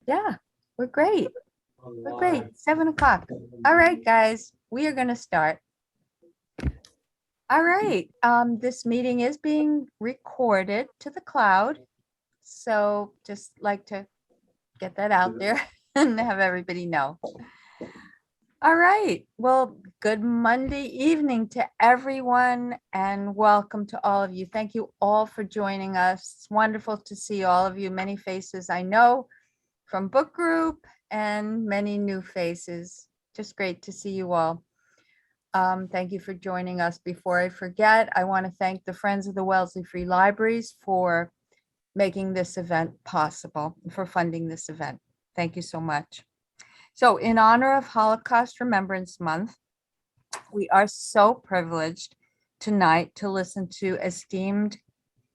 Yeah, we're great. We're great. 7 o'clock. All right, guys, we are going to start. All right. This meeting is being recorded to the cloud. So just like to get that out there and have everybody know. All right. Well, good Monday evening to everyone and welcome to all of you. Thank you all for joining us. It's wonderful to see all of you, many faces I know from book group and many new faces. Just great to see you all. Thank you for joining us. Before I forget, I want to thank the Friends of the Wellesley Free Libraries for making this event possible, for funding this event. Thank you so much. So in honor of Holocaust Remembrance Month, we are so privileged tonight to listen to esteemed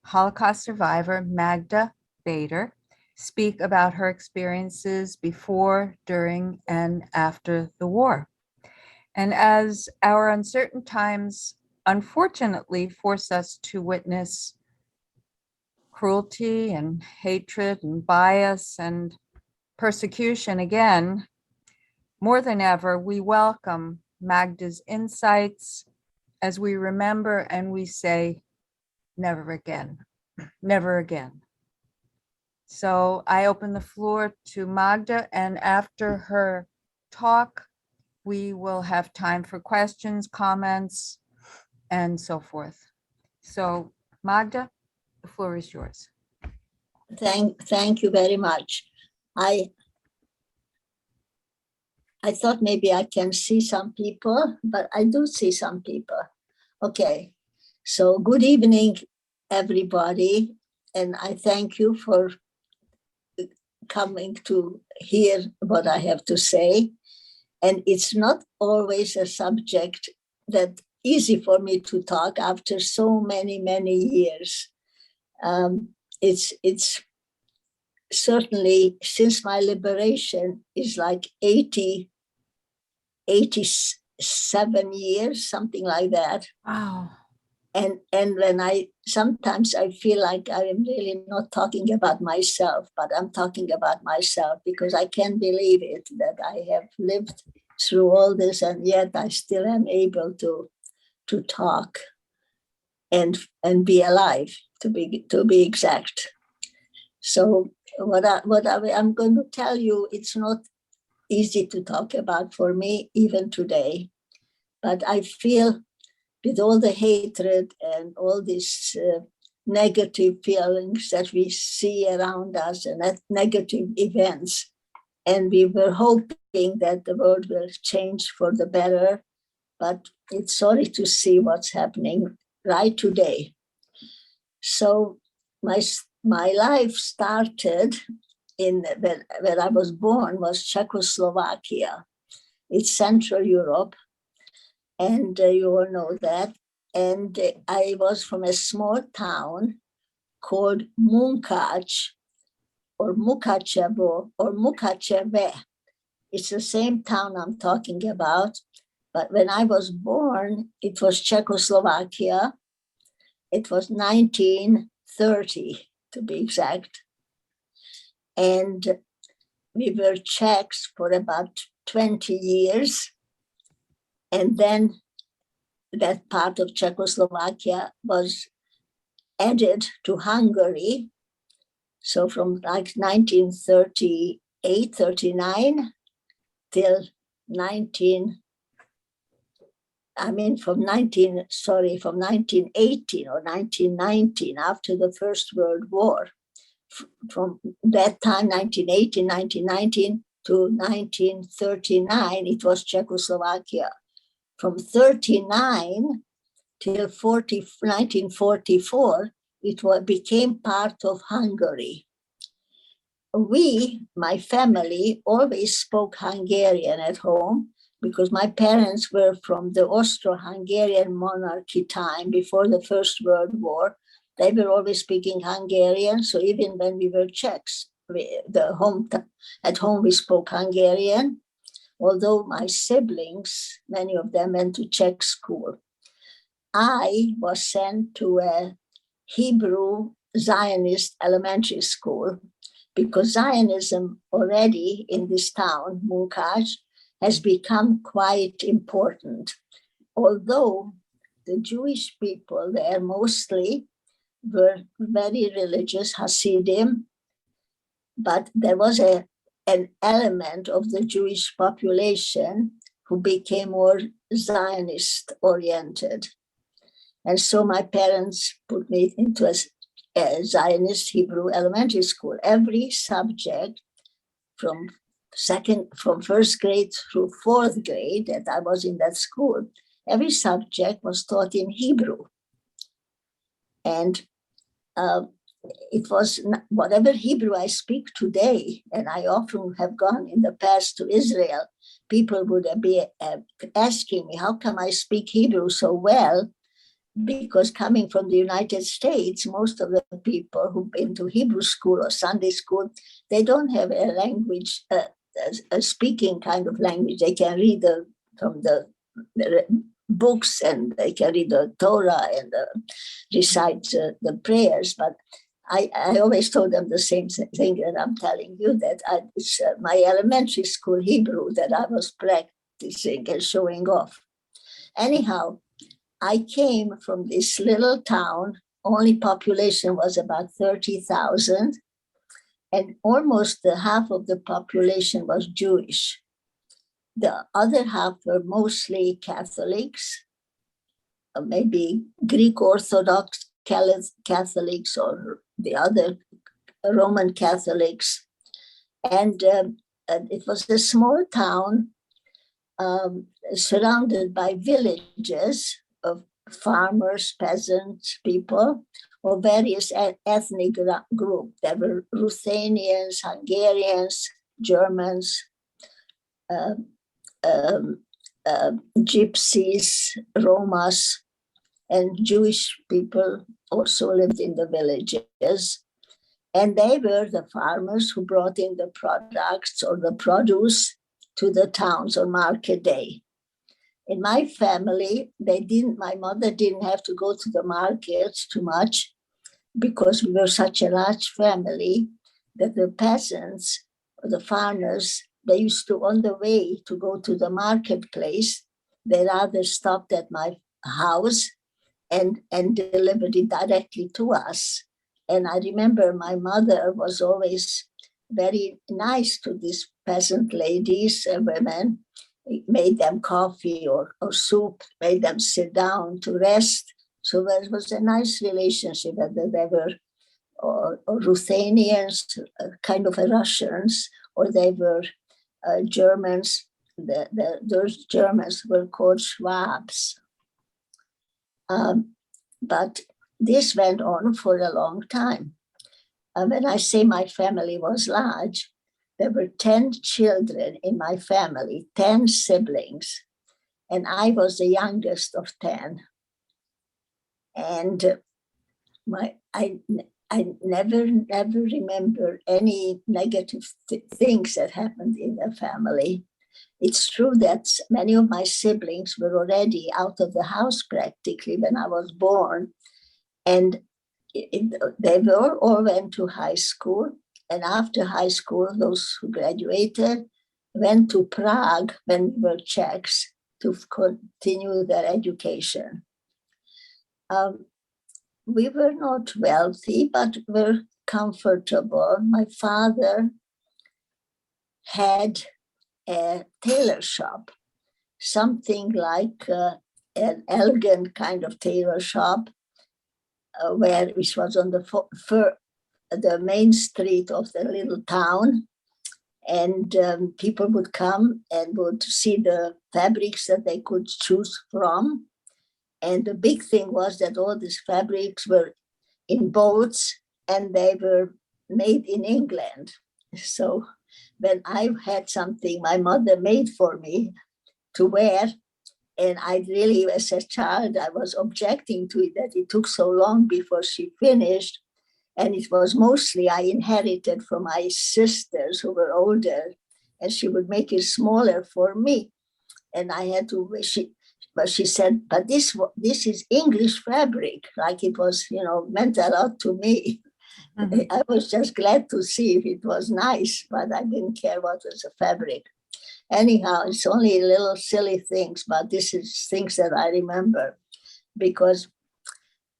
Holocaust survivor Magda Bader speak about her experiences before, during, and after the war. And as our uncertain times unfortunately force us to witness cruelty and hatred and bias and persecution again, more than ever, we welcome Magda's insights as we remember and we say, never again, never again. So I open the floor to Magda, and after her talk, we will have time for questions, comments, and so forth. So Magda, the floor is yours. Thank you very much. I thought maybe I can see some people, but I do see some people. Okay, so good evening, everybody. And I thank you for coming to hear what I have to say. And it's not always a subject that's easy for me to talk after so many, many years. It's certainly, since my liberation is like 87 years, something like that. Wow. And when sometimes I feel like I am really not talking about myself, but I'm talking about myself because I can't believe it that I have lived through all this and yet I still am able to talk and be alive, to be exact. So what I'm going to tell you, it's not easy to talk about for me even today, but I feel with all the hatred and all these negative feelings that we see around us and that negative events, and we were hoping that the world will change for the better, but it's sorry to see what's happening right today. So my life started in where I was born was Czechoslovakia. It's Central Europe, and you all know that. And I was from a small town called Munkac, or Mukachevo, or Mukacheve. It's the same town I'm talking about. But when I was born, it was Czechoslovakia. It was 1930, to be exact. And we were Czechs for about 20 years. And then that part of Czechoslovakia was added to Hungary. So from like 1938, 39 till from 1918 or 1919, after the First World War. From that time, 1918, 1919 to 1939, it was Czechoslovakia. From 39 till 1944, it became part of Hungary. We, my family, always spoke Hungarian at home because my parents were from the Austro-Hungarian monarchy time before the First World War. They were always speaking Hungarian. So even when we were Czechs, at home we spoke Hungarian. Although my siblings, many of them went to Czech school. I was sent to a Hebrew Zionist elementary school because Zionism already in this town, Munkaj, has become quite important. Although the Jewish people there mostly were very religious Hasidim, but there was an element of the Jewish population who became more Zionist oriented. And so my parents put me into a Zionist Hebrew elementary school. Every subject from first grade through fourth grade that I was in that school, every subject was taught in Hebrew. And it was whatever Hebrew I speak today, and I often have gone in the past to Israel, people would be asking me, how come I speak Hebrew so well? Because coming from the United States, most of the people who've been to Hebrew school or Sunday school, they don't have a language, a speaking kind of language. They can read from the books, and they can read the Torah and recite the prayers. But I always told them the same thing that I'm telling you, that it's my elementary school Hebrew that I was practicing and showing off. Anyhow, I came from this little town, only population was about 30,000, and almost the half of the population was Jewish. The other half were mostly Catholics, maybe Greek Orthodox Catholics or the other Roman Catholics. And it was a small town surrounded by villages of farmers, peasants, people, or various ethnic groups. There were Ruthenians, Hungarians, Germans, Gypsies, Romas, and Jewish people also lived in the villages. And they were the farmers who brought in the products or the produce to the towns on market day. In my family, my mother didn't have to go to the markets too much because we were such a large family that the peasants, the farmers, they used to, on the way to go to the marketplace, they rather stopped at my house and delivered it directly to us. And I remember my mother was always very nice to these peasant ladies and women, made them coffee or soup, made them sit down to rest. So there was a nice relationship, whether they were or Ruthenians, kind of Russians, or they were Germans. Those Germans were called Schwabs. But this went on for a long time. When I say my family was large, there were 10 children in my family, 10 siblings, and I was the youngest of 10. And I never remember any negative things that happened in the family. It's true that many of my siblings were already out of the house practically when I was born. And they all went to high school. And after high school, those who graduated went to Prague when we were Czechs to continue their education. We were not wealthy, but were comfortable. My father had a tailor shop, something like an elegant kind of tailor shop, which was on the main street of the little town. And people would come and would see the fabrics that they could choose from. And the big thing was that all these fabrics were in boats and they were made in England. So when I had something my mother made for me to wear, and I really, as a child, I was objecting to it, that it took so long before she finished. And it was mostly I inherited from my sisters who were older, and she would make it smaller for me. And I had to, but she said, but this is English fabric, like it was, meant a lot to me. Mhm. I was just glad to see if it was nice, but I didn't care what was the fabric. Anyhow, it's only little silly things, but this is things that I remember because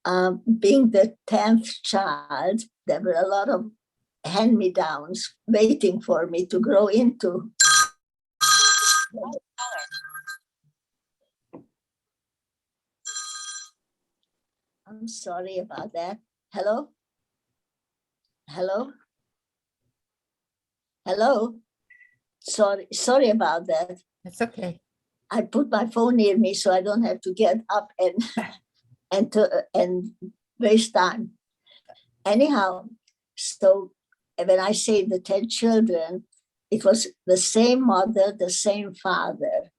being the 10th child, there were a lot of hand-me-downs waiting for me to grow into. I'm sorry about that. Hello? Hello? Hello? Sorry about that. It's okay. I put my phone near me so I don't have to get up and waste time. Anyhow, so when I say the 10 children, it was the same mother, the same father.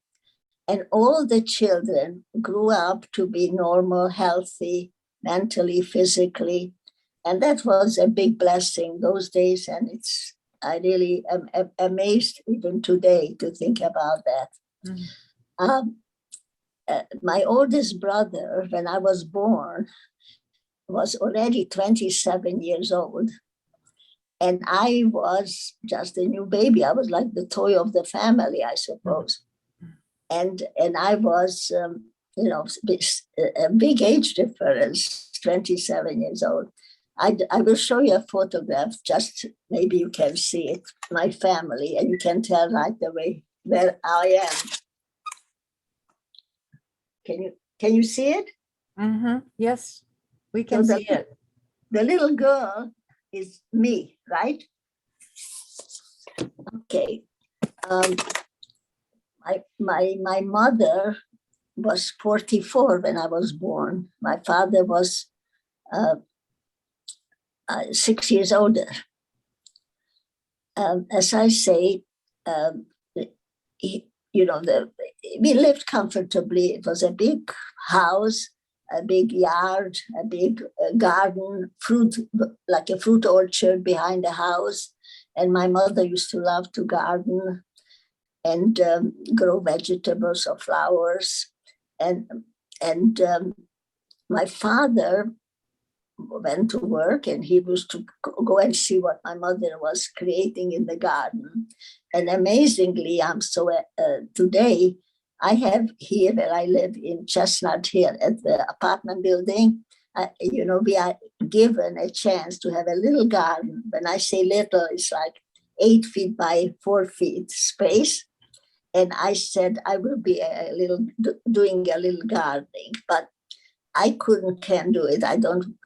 And all the children grew up to be normal, healthy, mentally, physically. And that was a big blessing those days. And I really am amazed even today to think about that. Mhm. My oldest brother, when I was born, was already 27 years old. And I was just a new baby. I was like the toy of the family, I suppose. And I was, a big age difference, 27 years old. I will show you a photograph, just maybe you can see it, my family, and you can tell right away where I am. Can you see it? Yes, we can So see it. the little girl is me, right? Okay. My mother was 44 when I was born. My father was 6 years older. As I say, he, we lived comfortably. It was a big house, a big yard, a big garden, like a fruit orchard behind the house. And my mother used to love to garden and grow vegetables or flowers. And my father went to work and he was to go and see what my mother was creating in the garden. And amazingly, today I have here where I live in Chestnut Hill at the apartment building. We are given a chance to have a little garden. When I say little, it's like 8 feet by 4 feet space. And I said I will be doing a little gardening, but I can't do it.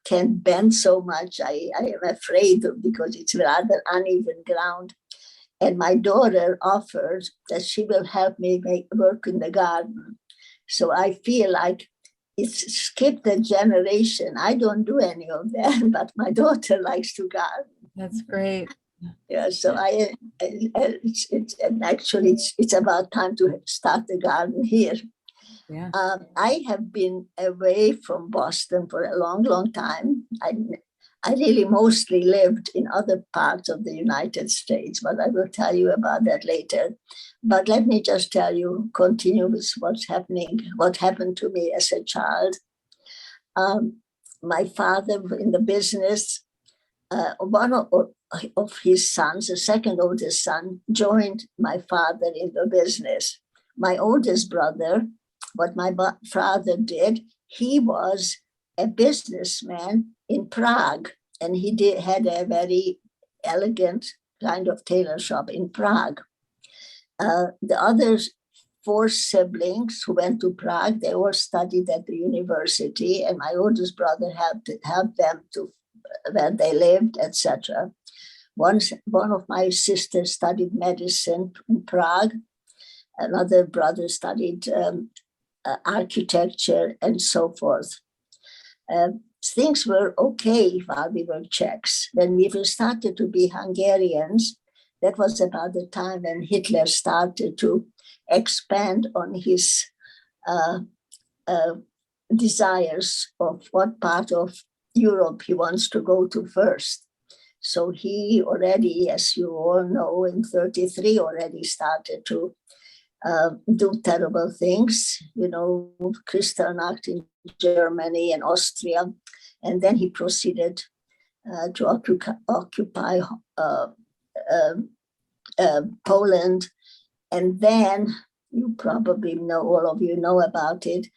Can't bend so much. I am afraid because it's rather uneven ground. And my daughter offered that she will help me work in the garden. So I feel like it's skipped a generation. I don't do any of that, but my daughter likes to garden. That's great. Yeah, so it's about time to start the garden here. Yeah. I have been away from Boston for a long, long time. I really mostly lived in other parts of the United States, but I will tell you about that later. But let me just continue with what happened to me as a child. My father in the business, one of his sons, the second oldest son, joined my father in the business. My oldest brother, what my father did, he was a businessman in Prague, and he had a very elegant kind of tailor shop in Prague. The other 4 siblings who went to Prague, they all studied at the university, and my oldest brother helped them to where they lived, etc. One of my sisters studied medicine in Prague. Another brother studied architecture and so forth. Things were okay while we were Czechs. When we started to be Hungarians, that was about the time when Hitler started to expand on his desires of what part of Europe he wants to go to first. So he already, as you all know, in 1933 already started to do terrible things, Kristallnacht in Germany and Austria. And then he proceeded to occupy Poland. And then you probably know, all of you know about it,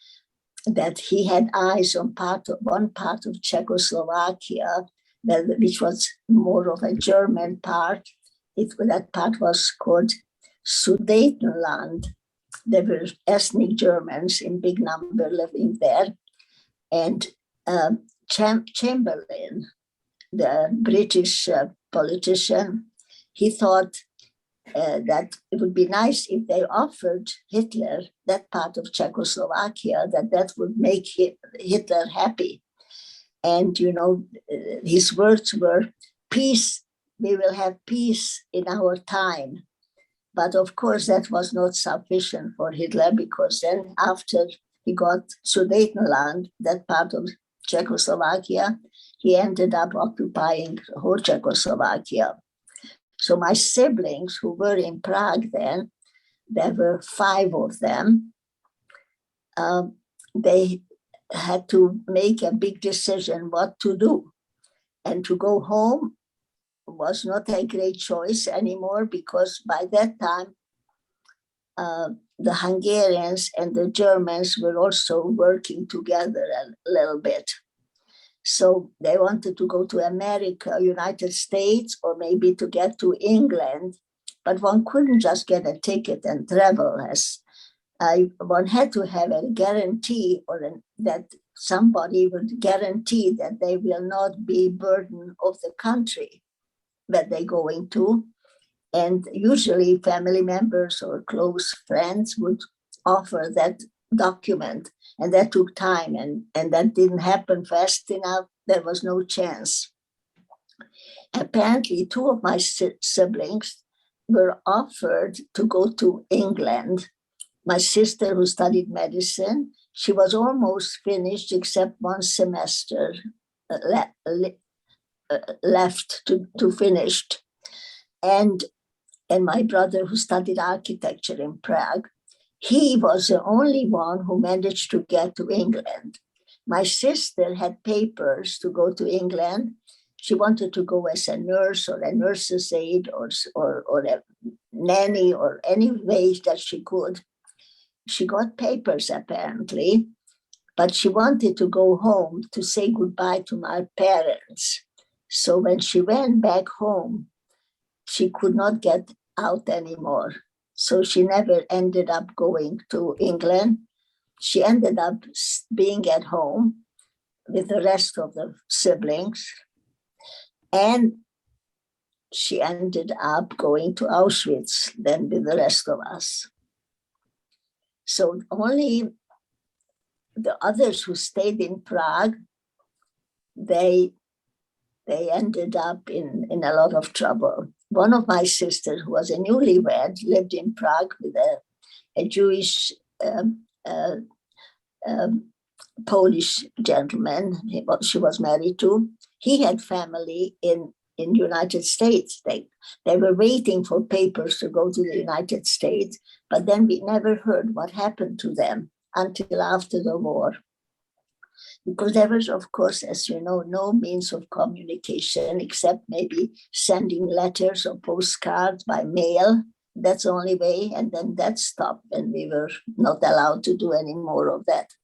that he had eyes on one part of Czechoslovakia, which was more of a German part. That part was called Sudetenland. There were ethnic Germans in big number living there. And Chamberlain, the British politician, he thought that it would be nice if they offered Hitler that part of Czechoslovakia, that would make Hitler happy. And, his words were, peace, we will have peace in our time. But of course, that was not sufficient for Hitler, because then after he got Sudetenland, that part of Czechoslovakia, he ended up occupying whole Czechoslovakia. So my siblings who were in Prague then, there were 5 of them, they had to make a big decision what to do. And to go home was not a great choice anymore, because by that time, the Hungarians and the Germans were also working together a little bit. So they wanted to go to America, United States, or maybe to get to England, but one couldn't just get a ticket and travel. One had to have a guarantee, that somebody would guarantee that they will not be burden of the country that they're going to. And usually family members or close friends would offer that document, and that took time, and that didn't happen fast enough. There was no chance. Apparently 2 of my siblings were offered to go to England. My sister, who studied medicine, she was almost finished except 1 semester left to finish. And my brother, who studied architecture in Prague, he was the only one who managed to get to England. My sister had papers to go to England. She wanted to go as a nurse or a nurse's aide or a nanny, or any way that she could. She got papers apparently, but she wanted to go home to say goodbye to my parents. So when she went back home, she could not get out anymore. So she never ended up going to England. She ended up being at home with the rest of the siblings. And she ended up going to Auschwitz then with the rest of us. So only the others who stayed in Prague, they ended up in a lot of trouble. One of my sisters, who was a newlywed, lived in Prague with a Jewish Polish gentleman she was married to. He had family in United States. They were waiting for papers to go to the United States, but then we never heard what happened to them until after the war. Because there was, of course, as you know, no means of communication except maybe sending letters or postcards by mail. That's the only way. And then that stopped, and we were not allowed to do any more of that.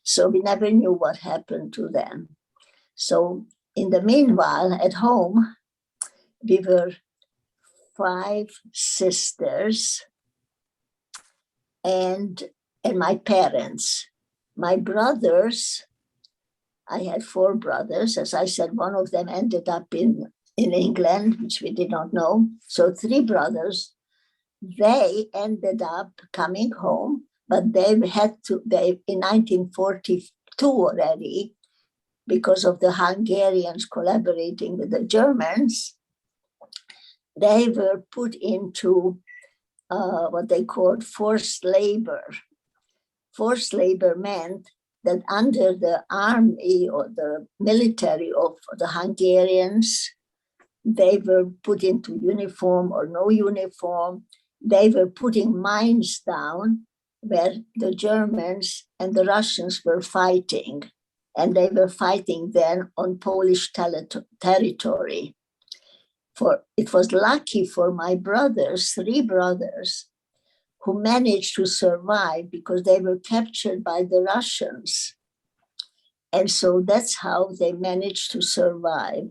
So we never knew what happened to them. So in the meanwhile, at home, we were 5 sisters and my parents. My brothers, I had 4 brothers. As I said, one of them ended up in England, which we did not know. So 3 brothers, they ended up coming home, but they in 1942 already, because of the Hungarians collaborating with the Germans, they were put into what they called forced labor. Forced labor meant that under the army or the military of the Hungarians, they were put into uniform or no uniform. They were putting mines down where the Germans and the Russians were fighting. and they were fighting then on Polish territory. For it was lucky for my brothers, 3 brothers, who managed to survive because they were captured by the Russians. And so that's how they managed to survive.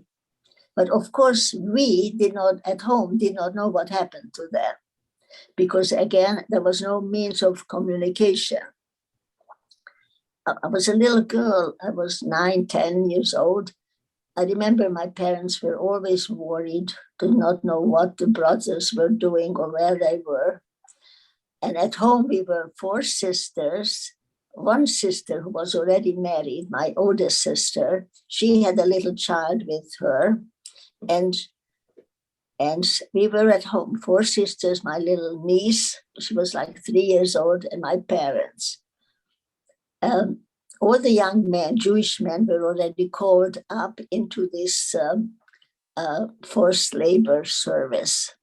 But of course, we did not know what happened to them, because again, there was no means of communication. I was a little girl, I was 9, 10 years old. I remember my parents were always worried, did not know what the brothers were doing or where they were. And at home, we were 4 sisters. One sister who was already married, my oldest sister, she had a little child with her. And we were at home, 4 sisters, my little niece, she was like 3 years old, and my parents. All the young men, Jewish men, were already called up into this forced labor service.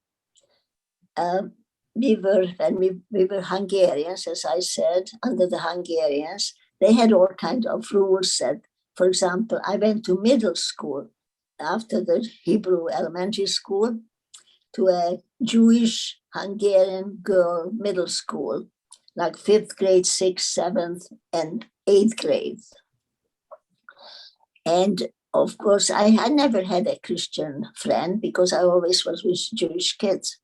We were Hungarians, as I said, under the Hungarians. They had all kinds of rules that, for example, I went to middle school after the Hebrew elementary school to a Jewish Hungarian girl middle school, like 5th grade, 6th, 7th, and 8th grade. And of course, I never had a Christian friend because I always was with Jewish kids.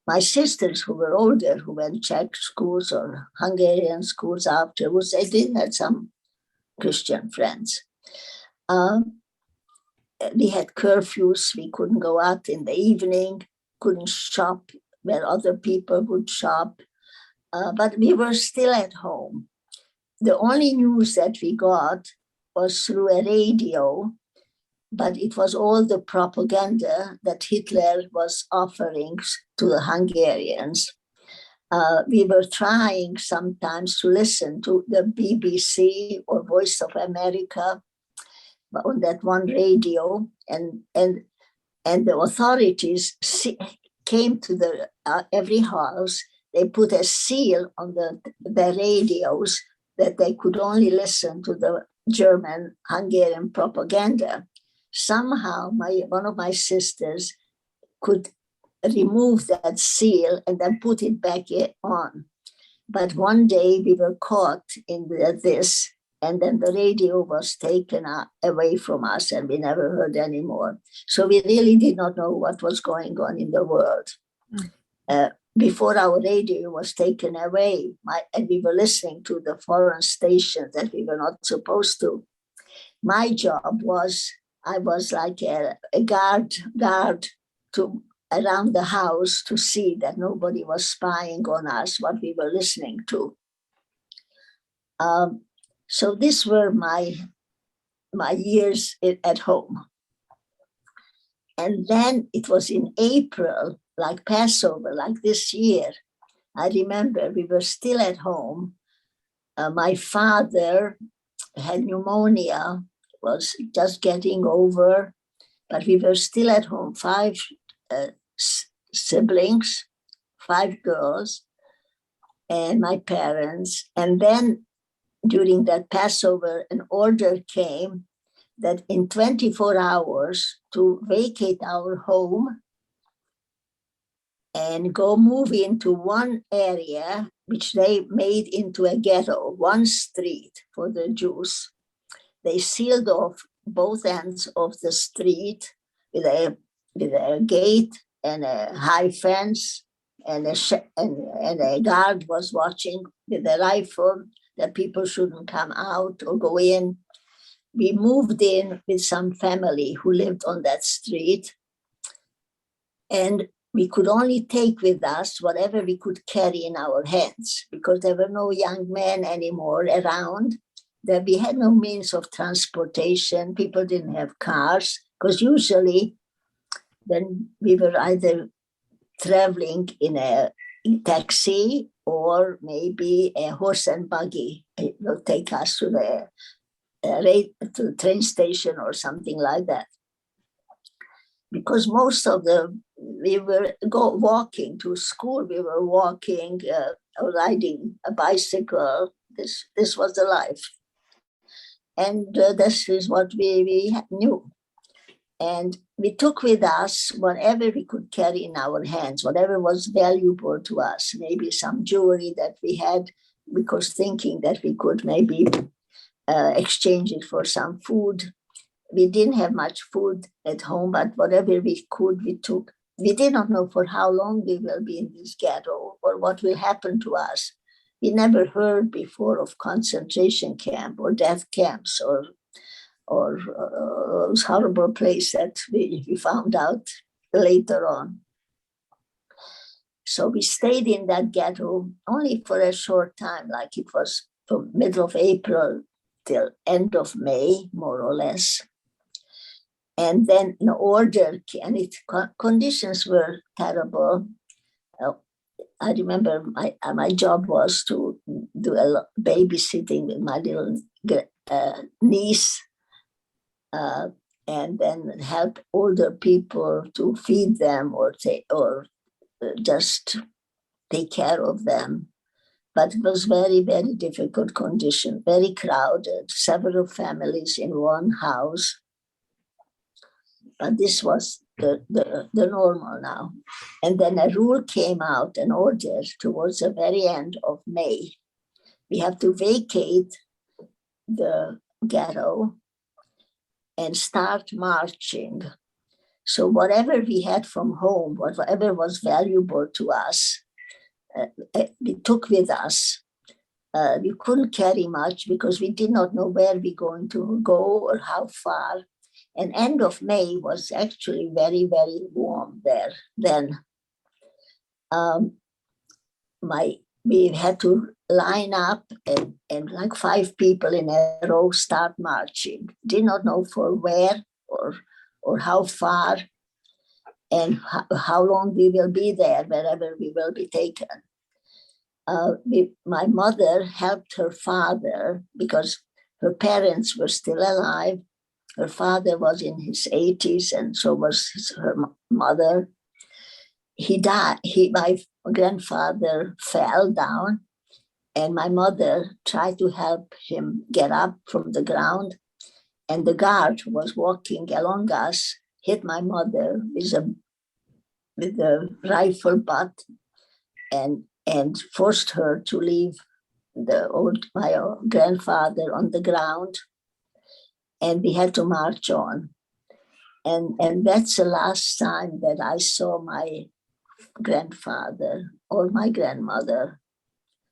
My sisters who were older, who went Czech schools or Hungarian schools afterwards, they did have some Christian friends. We had curfews, we couldn't go out in the evening, couldn't shop where other people would shop, but we were still at home. The only news that we got was through a radio, but it was all the propaganda that Hitler was offering to the Hungarians. We were trying sometimes to listen to the BBC or Voice of America on that one radio, and the authorities came to the every house. They put a seal on the radios that they could only listen to the German Hungarian propaganda. Somehow one of my sisters could remove that seal and then put it back on. But one day we were caught in this, and then the radio was taken away from us and we never heard anymore. So we really did not know what was going on in the world. Before our radio was taken away, and we were listening to the foreign stations that we were not supposed to. My job was, I was like a guard to around the house to see that nobody was spying on us, what we were listening to. So these were my years at home. And then it was in April, like Passover, like this year. I remember we were still at home. My father had pneumonia, was just getting over, but we were still at home, 5 siblings, 5 girls, and my parents. And then during that Passover, an order came that in 24 hours to vacate our home and go move into one area, which they made into a ghetto, one street for the Jews. They sealed off both ends of the street with a gate and a high fence, and a guard was watching with a rifle that people shouldn't come out or go in. We moved in with some family who lived on that street, and we could only take with us whatever we could carry in our hands because there were no young men anymore around. That we had no means of transportation. People didn't have cars because usually then we were either traveling in a taxi or maybe a horse and buggy. It will take us to the train station or something like that. Because most of we were walking to school, we were walking, riding a bicycle. This was the life. And this is what we knew. And we took with us whatever we could carry in our hands, whatever was valuable to us, maybe some jewelry that we had, because thinking that we could maybe exchange it for some food. We didn't have much food at home, but whatever we could, we took. We did not know for how long we will be in this ghetto or what will happen to us. We never heard before of concentration camp or death camps or those horrible place that we found out later on. So we stayed in that ghetto only for a short time, like it was from middle of April till end of May, more or less. And then an order, and conditions were terrible. I remember my job was to do a babysitting with my little niece, and then help older people to feed them or just take care of them. But it was very, very difficult condition, very crowded, several families in one house. But this was the normal now. And then a rule came out, an order towards the very end of May. We have to vacate the ghetto and start marching. So whatever we had from home, whatever was valuable to us, we took with us. We couldn't carry much because we did not know where we're going to go or how far. And end of May was actually very, very warm there then. We had to line up and like 5 people in a row start marching. Did not know for where or how far and how long we will be there, wherever we will be taken. My mother helped her father because her parents were still alive. Her father was in his 80s, and so was her mother. He died. My grandfather fell down, and my mother tried to help him get up from the ground. And the guard who was walking along us hit my mother with a rifle butt and forced her to leave my grandfather on the ground. And we had to march on. And that's the last time that I saw my grandfather or my grandmother.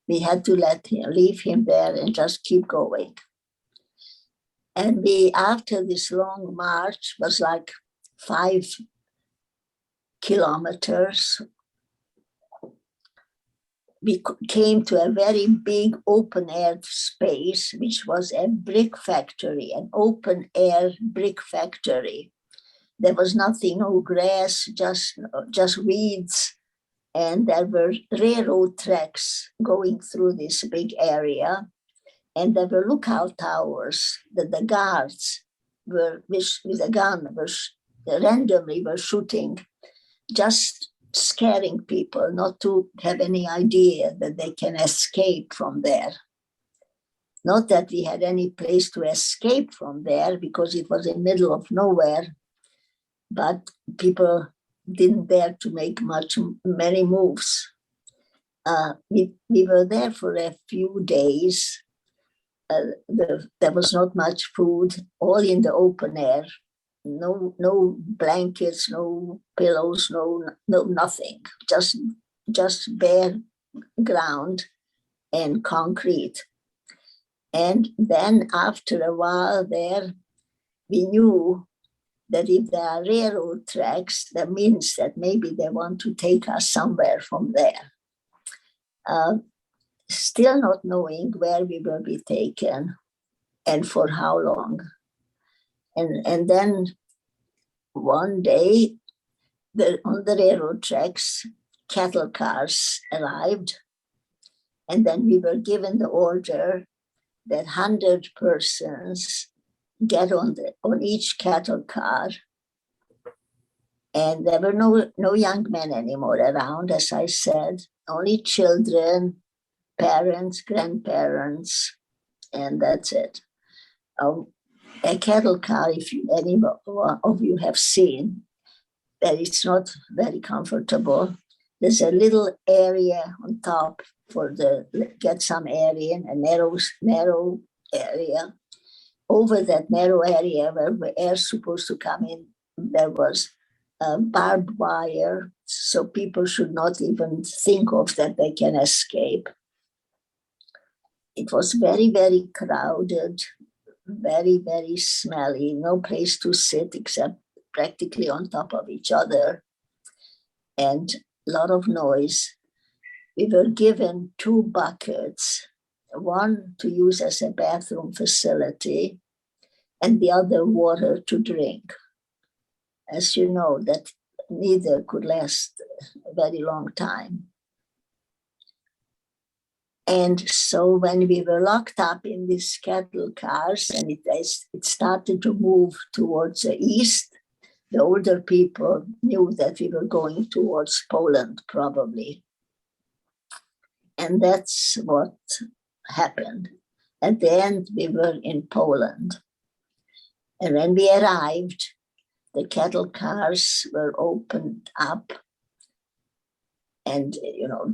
We had to leave him there and just keep going. And after this long march, was like 5 kilometers, we came to a very big open air space, which was a brick factory, an open air brick factory. There was nothing, no grass, just weeds. And there were railroad tracks going through this big area. And there were lookout towers that the guards with a gun randomly were shooting, just scaring people not to have any idea that they can escape from there. Not that we had any place to escape from there because it was in the middle of nowhere, but people didn't dare to make many moves. We were there for a few days. There was not much food, all in the open air. No blankets, no pillows, no nothing. Just bare ground and concrete. And then after a while there, we knew that if there are railroad tracks, that means that maybe they want to take us somewhere from there. Still not knowing where we will be taken and for how long. And then one day, on the railroad tracks, cattle cars arrived. And then we were given the order that 100 persons get on each cattle car. And there were no young men anymore around, as I said, only children, parents, grandparents, and that's it. A cattle car, if any of you have seen, that it's not very comfortable. There's a little area on top for get some air in, a narrow area. Over that narrow area where the air's supposed to come in, there was barbed wire, so people should not even think of that they can escape. It was very, very crowded, very, very smelly, no place to sit except practically on top of each other, and a lot of noise. We were given 2 buckets, one to use as a bathroom facility and the other water to drink. As you know, that neither could last a very long time. And so when we were locked up in these cattle cars and it started to move towards the east, the older people knew that we were going towards Poland, probably. And that's what happened. At the end, we were in Poland. And when we arrived, the cattle cars were opened up. And, you know,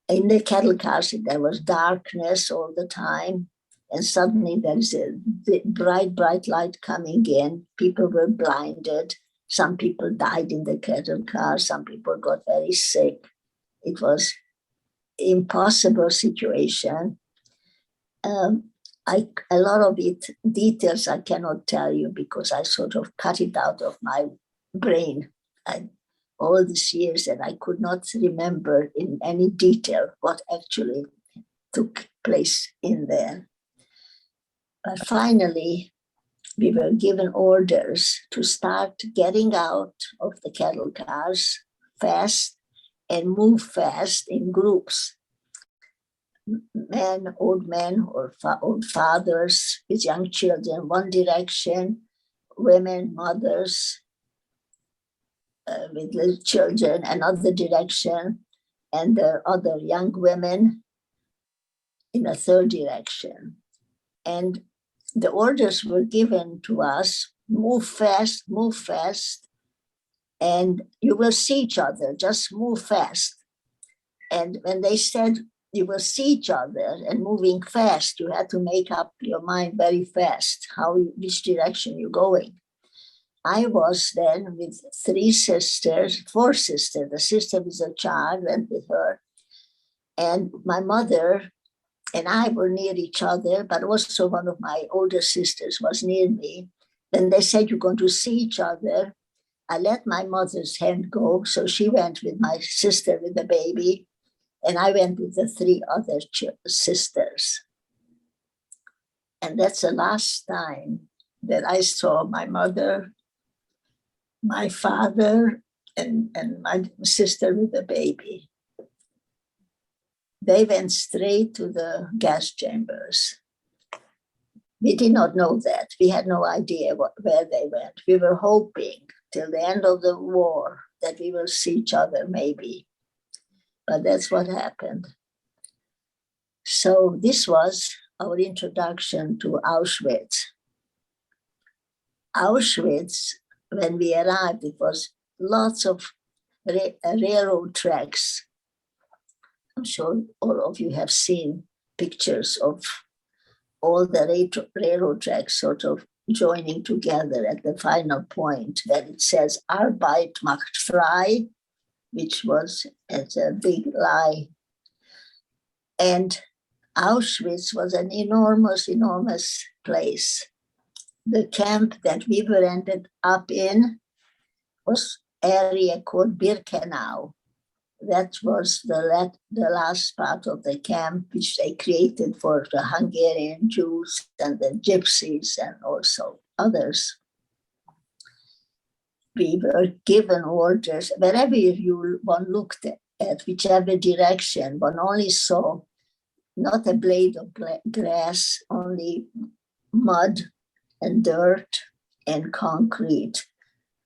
in the cattle cars, there was darkness all the time. And suddenly there is a bright, bright light coming in. People were blinded. Some people died in the cattle car. Some people got very sick. It was an impossible situation. A lot of details I cannot tell you because I sort of cut it out of my brain. All these years that I could not remember in any detail what actually took place in there. But finally, we were given orders to start getting out of the cattle cars fast and move fast in groups. Old men or old fathers with young children, one direction, women, mothers, with little children, another direction, and the other young women in a third direction. And the orders were given to us, move fast, and you will see each other, just move fast. And when they said you will see each other and moving fast, you had to make up your mind very fast, which direction you're going. I was then with 4 sisters, the sister with a child went with her. And my mother and I were near each other, but also one of my older sisters was near me. Then they said, you're going to see each other. I let my mother's hand go. So she went with my sister with the baby. And I went with the 3 other sisters. And that's the last time that I saw my mother, my father, and my sister with the baby. They went straight to the gas chambers. We did not know that. We had no idea where they went. We were hoping till the end of the war that we will see each other maybe. But that's what happened. So this was our introduction to Auschwitz. Auschwitz, when we arrived, it was lots of railroad tracks. I'm sure all of you have seen pictures of all the railroad tracks sort of joining together at the final point where it says Arbeit macht frei, which was as a big lie. And Auschwitz was an enormous, enormous place. The camp that we were ended up in was area called Birkenau. That was the last part of the camp, which they created for the Hungarian Jews and the Gypsies and also others. We were given orders, wherever one looked at, whichever direction, one only saw not a blade of grass, only mud and dirt and concrete,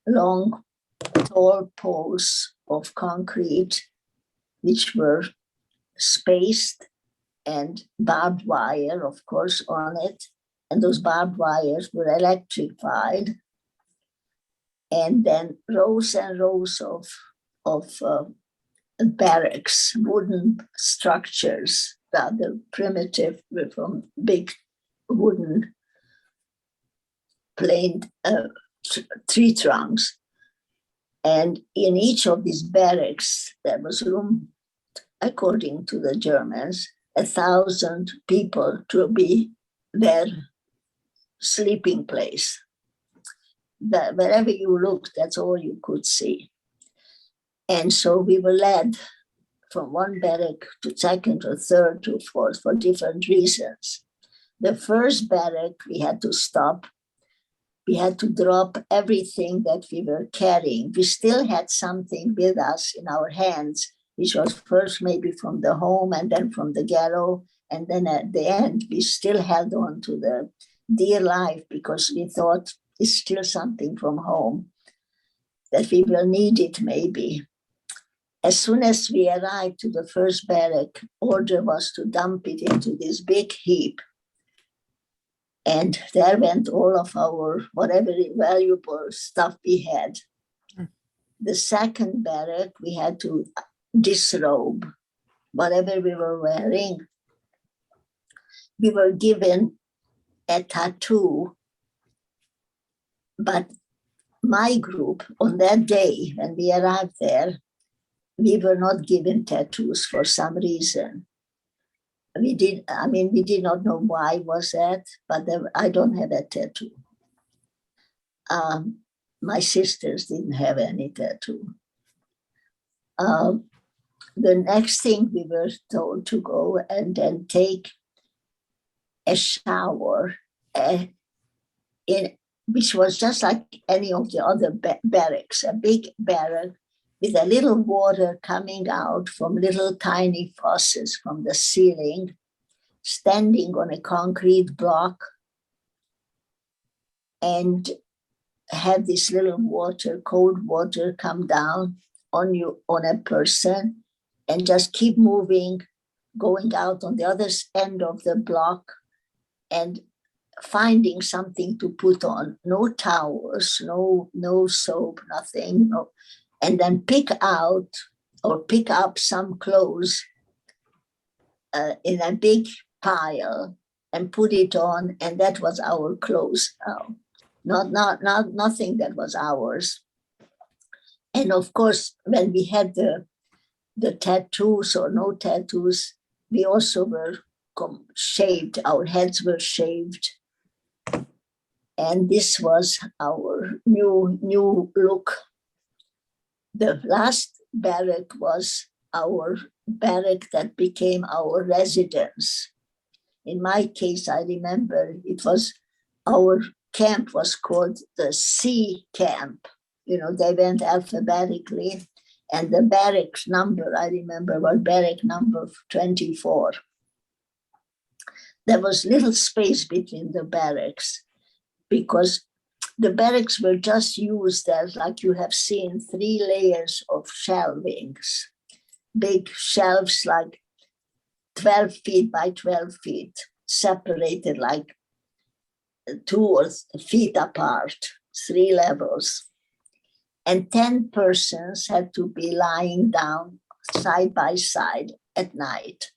long, tall poles of concrete, which were spaced and barbed wire, of course, on it. and those barbed wires were electrified. And then rows and rows of barracks, wooden structures, rather primitive, from big wooden planed tree trunks. And in each of these barracks, there was room, according to the Germans, 1,000 people to be their sleeping place. That wherever you looked, that's all you could see. And so we were led from one barrack to second to third to fourth for different reasons. The first barrack, we had to stop. We had to drop everything that we were carrying. We still had something with us in our hands, which was first maybe from the home and then from the ghetto. And then at the end, we still held on to the dear life because we thought it's still something from home that we will need it maybe. As soon as we arrived to the first barrack, order was to dump it into this big heap. And there went all of our, whatever valuable stuff we had. The second barrack, we had to disrobe whatever we were wearing. We were given a tattoo, but my group, on that day when we arrived there, we were not given tattoos for some reason. We did not know why was that, but I don't have a tattoo. My sisters didn't have any tattoo. The next thing we were told to go and then take a shower, which was just like any of the other barracks, a big barrack with a little water coming out from little tiny faucets from the ceiling, standing on a concrete block, and have this little water, cold water, come down on you, on a person, and just keep moving, going out on the other end of the block and finding something to put on. No towels, no soap, nothing. No. And then pick out or pick up some clothes in a big pile and put it on, and that was our clothes. Nothing that was ours. And of course, when we had the tattoos or no tattoos, we also were shaved. Our heads were shaved, and this was our new look. The last barrack was our barrack that became our residence. In my case, I remember it was our camp was called the C camp. You know, they went alphabetically, and the barracks number, I remember, was barrack number 24. There was little space between the barracks because the barracks were just used as, like you have seen, 3 layers of shelvings, big shelves like 12 feet by 12 feet, separated like 2 feet apart, 3 levels. And 10 persons had to be lying down side by side at night.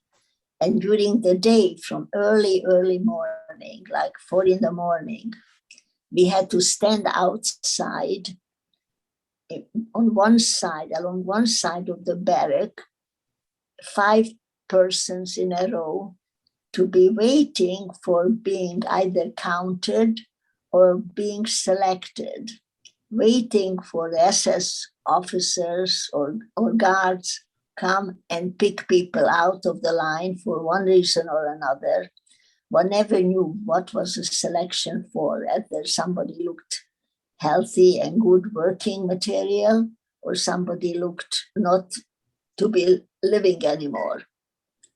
And during the day, from early morning, like 4 in the morning, we had to stand outside on one side, along one side of the barrack, 5 persons in a row, to be waiting for being either counted or being selected, waiting for the SS officers or guards come and pick people out of the line for one reason or another. One never knew what was the selection for, whether somebody looked healthy and good working material, or somebody looked not to be living anymore.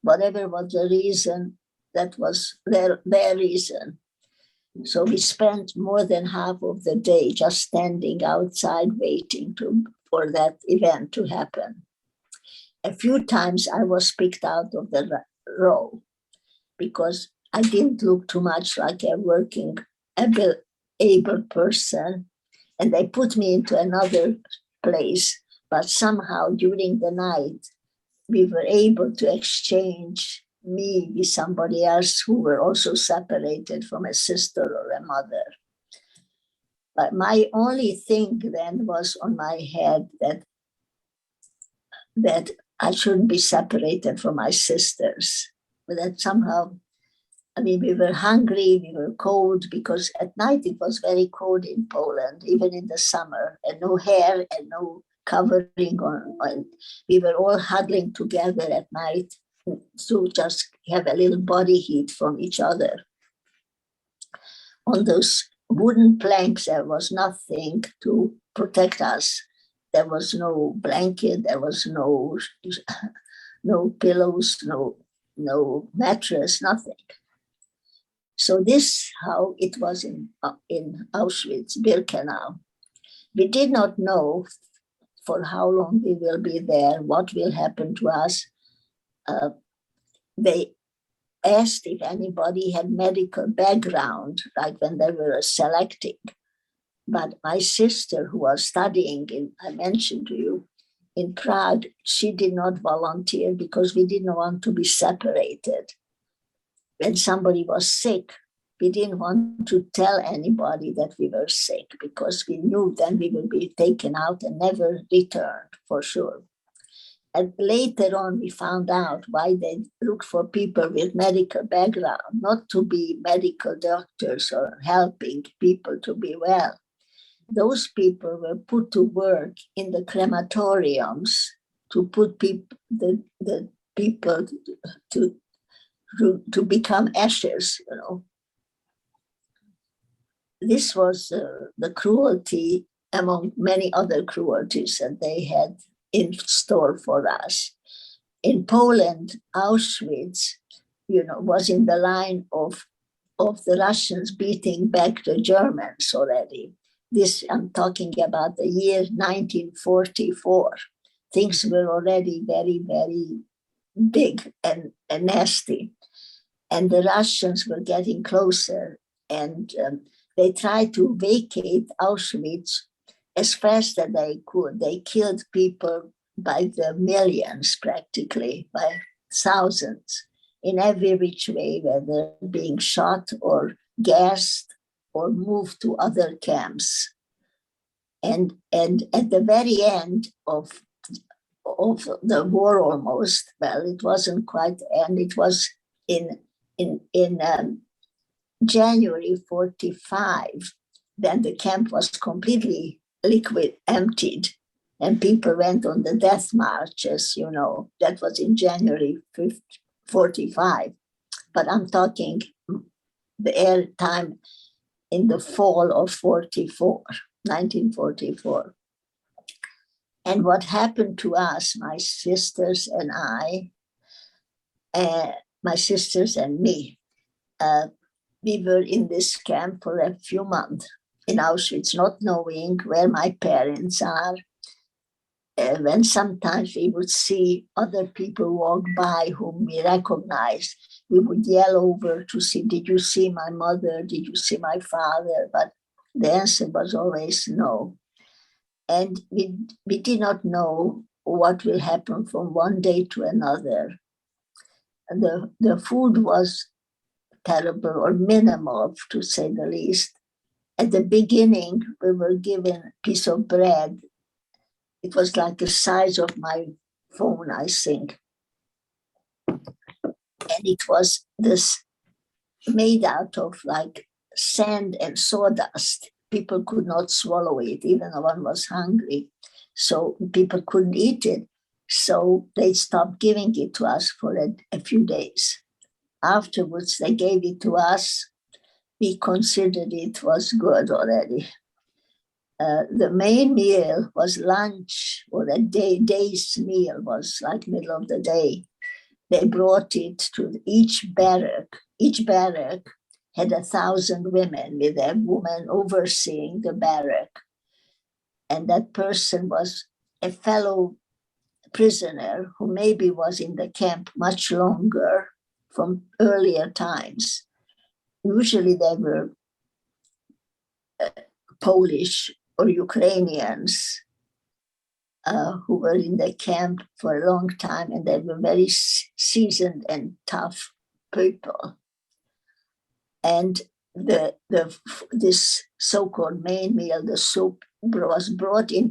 Whatever was the reason, that was their reason. So we spent more than half of the day just standing outside waiting for that event to happen. A few times I was picked out of the row because I didn't look too much like a working, able person. And they put me into another place. But somehow during the night, we were able to exchange me with somebody else who were also separated from a sister or a mother. But my only thing then was on my head that I shouldn't be separated from my sisters. But that somehow, I mean, we were hungry, we were cold, because at night it was very cold in Poland, even in the summer, and no hair and no covering on. We were all huddling together at night to just have a little body heat from each other. On those wooden planks, there was nothing to protect us. There was no blanket, there was no pillows, no mattress, nothing. So this how it was in Auschwitz, Birkenau. We did not know for how long we will be there, what will happen to us. They asked if anybody had medical background, like when they were selecting. But my sister, who was studying I mentioned to you, in Prague, she did not volunteer because we didn't want to be separated. When somebody was sick, we didn't want to tell anybody that we were sick because we knew then we would be taken out and never returned for sure. And later on, we found out why they look for people with medical background, not to be medical doctors or helping people to be well. Those people were put to work in the crematoriums to put the people to become ashes, you know. This was the cruelty among many other cruelties that they had in store for us. In Poland, Auschwitz, was in the line of the Russians beating back the Germans already. This, I'm talking about the year 1944. Things were already very, very big and nasty. And the Russians were getting closer, and they tried to vacate Auschwitz as fast as they could. They killed people by the millions, practically, by thousands, in every which way, whether being shot or gassed or moved to other camps. And at the very end of the war almost, well, it wasn't quite end, it was in January 45, then the camp was completely emptied, and people went on the death marches, that was in January 45. But I'm talking the air time in the fall of 1944. And what happened to us, my sisters and I, my sisters and me, we were in this camp for a few months in Auschwitz, not knowing where my parents are. When sometimes we would see other people walk by whom we recognized, we would yell over to see, did you see my mother? Did you see my father? But the answer was always no. And we did not know what will happen from one day to another. And the food was terrible or minimal, to say the least. At the beginning, we were given a piece of bread. It was like the size of my phone, I think. And it was this made out of like sand and sawdust. People could not swallow it, even though one was hungry. So people couldn't eat it. So they stopped giving it to us for a few days. Afterwards, they gave it to us. We considered it was good already. The main meal was lunch, or a day's meal was like middle of the day. They brought it to each barrack. Each barrack had 1,000 women, with a woman overseeing the barrack. And that person was a fellow prisoner who maybe was in the camp much longer, from earlier times. Usually they were Polish or Ukrainians who were in the camp for a long time, and they were very seasoned and tough people. And this so-called main meal, the soup, was brought in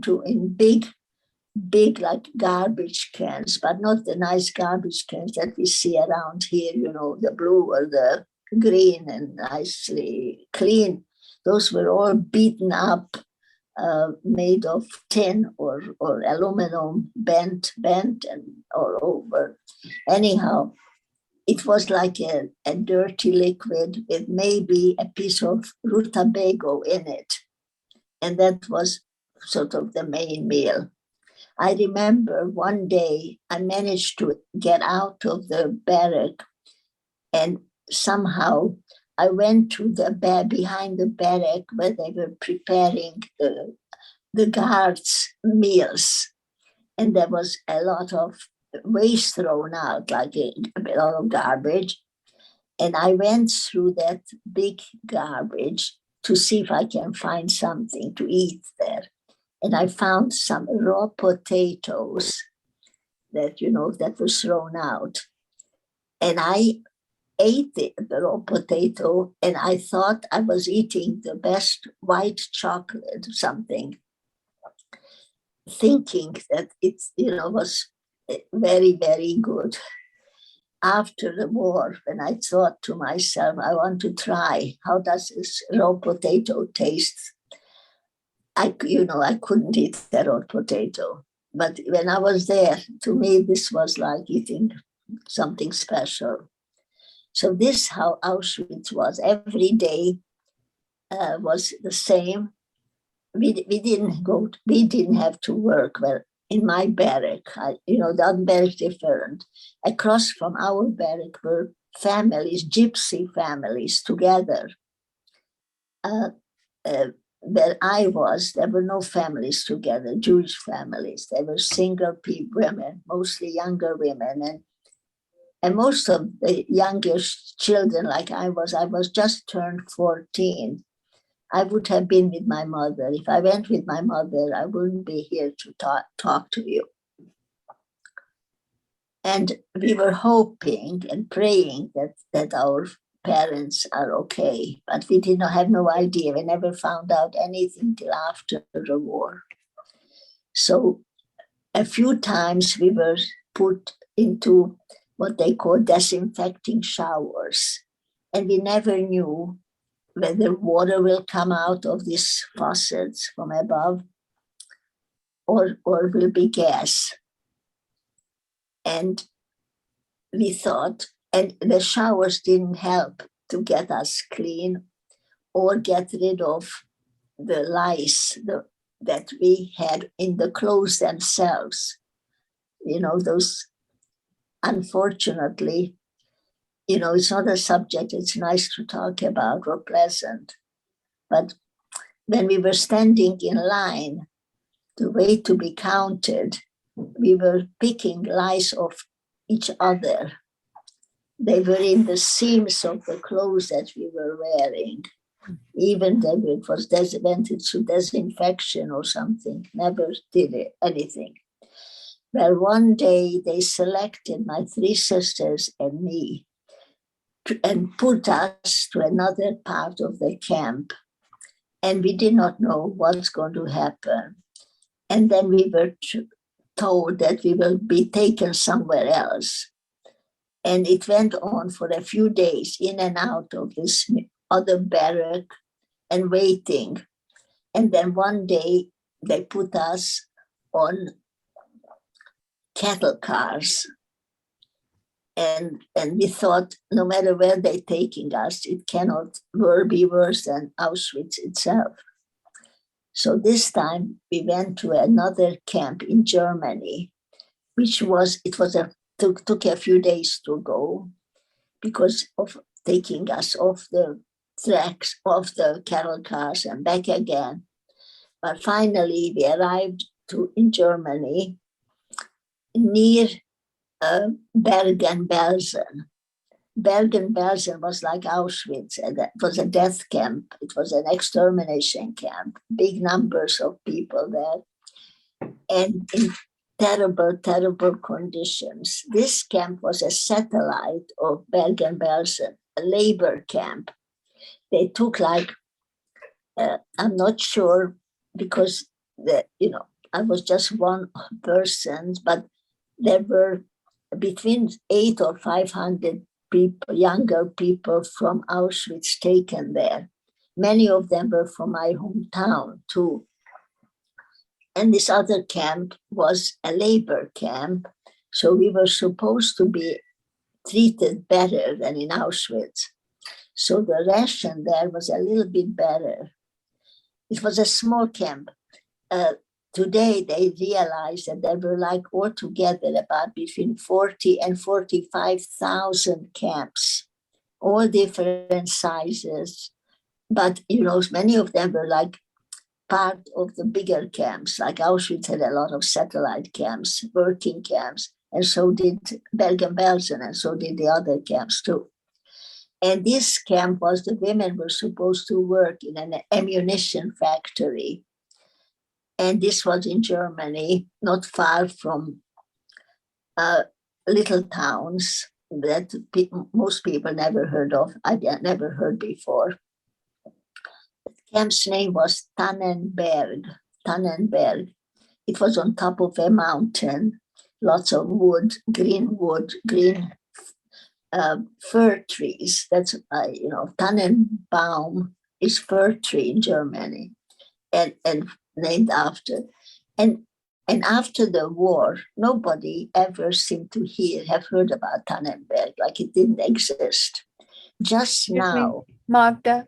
big like garbage cans, but not the nice garbage cans that we see around here, the blue or the green and nicely clean. Those were all beaten up, made of tin or aluminum, bent and all over. Anyhow, it was like a dirty liquid with maybe a piece of rutabago in it. And that was sort of the main meal. I remember one day I managed to get out of the barrack, and somehow I went to the behind the barrack where they were preparing the guards' meals. And there was a lot of waste thrown out, like a lot of garbage. And I went through that big garbage to see if I can find something to eat there. And I found some raw potatoes that were thrown out. And I ate the raw potato, and I thought I was eating the best white chocolate or something, thinking that it was very, very good. After the war, when I thought to myself, I want to try, how does this raw potato taste? I couldn't eat the raw potato. But when I was there, to me, this was like eating something special. So this how Auschwitz was. Every day was the same. We didn't have to work. Well, in my barrack, the other barrack different. Across from our barrack were families, gypsy families together. Where I was, there were no families together, Jewish families. There were single women, mostly younger women. And most of the youngest children, like I was just turned 14. I would have been with my mother. If I went with my mother, I wouldn't be here to talk to you. And we were hoping and praying that our parents are okay, but we did not have no idea. We never found out anything till after the war. So a few times we were put into what they call disinfecting showers, and we never knew whether water will come out of these faucets from above or will be gas. And we thought, and the showers didn't help to get us clean or get rid of the lice that we had in the clothes themselves. Those, unfortunately, it's not a subject it's nice to talk about or pleasant. But when we were standing in line to wait to be counted, we were picking lice off each other. They were in the seams of the clothes that we were wearing. Even then it was went to disinfection or something, never did anything. Well, one day they selected my 3 sisters and me and put us to another part of the camp. And we did not know what's going to happen. And then we were told that we will be taken somewhere else. And it went on for a few days, in and out of this other barrack and waiting. And then one day they put us on cattle cars. And we thought, no matter where they're taking us, it cannot be worse than Auschwitz itself. So this time we went to another camp in Germany, took a few days to go because of taking us off the tracks, off the cattle cars and back again. But finally we arrived in Germany near Bergen-Belsen. Bergen-Belsen was like Auschwitz, and it was a death camp. It was an extermination camp, big numbers of people there, and in terrible, terrible conditions. This camp was a satellite of Bergen-Belsen, a labor camp. They took like, I'm not sure, because I was just one person, but there were between 800 or 500 people, younger people from Auschwitz taken there. Many of them were from my hometown too. And this other camp was a labor camp. So we were supposed to be treated better than in Auschwitz. So the ration there was a little bit better. It was a small camp. Today they realized that there were like altogether about between 40 and 45,000 camps, all different sizes. But many of them were like part of the bigger camps. Like Auschwitz had a lot of satellite camps, working camps, and so did Bergen-Belsen, and so did the other camps too. And this camp was, the women were supposed to work in an ammunition factory. And this was in Germany, not far from little towns that most people never heard of. I never heard before. The camp's name was Tannenberg. It was on top of a mountain, lots of wood, green fir trees. That's, Tannenbaum is fir tree in Germany, and named after. And after the war, nobody ever seemed to have heard about Tannenberg, like it didn't exist. Just now. Magda,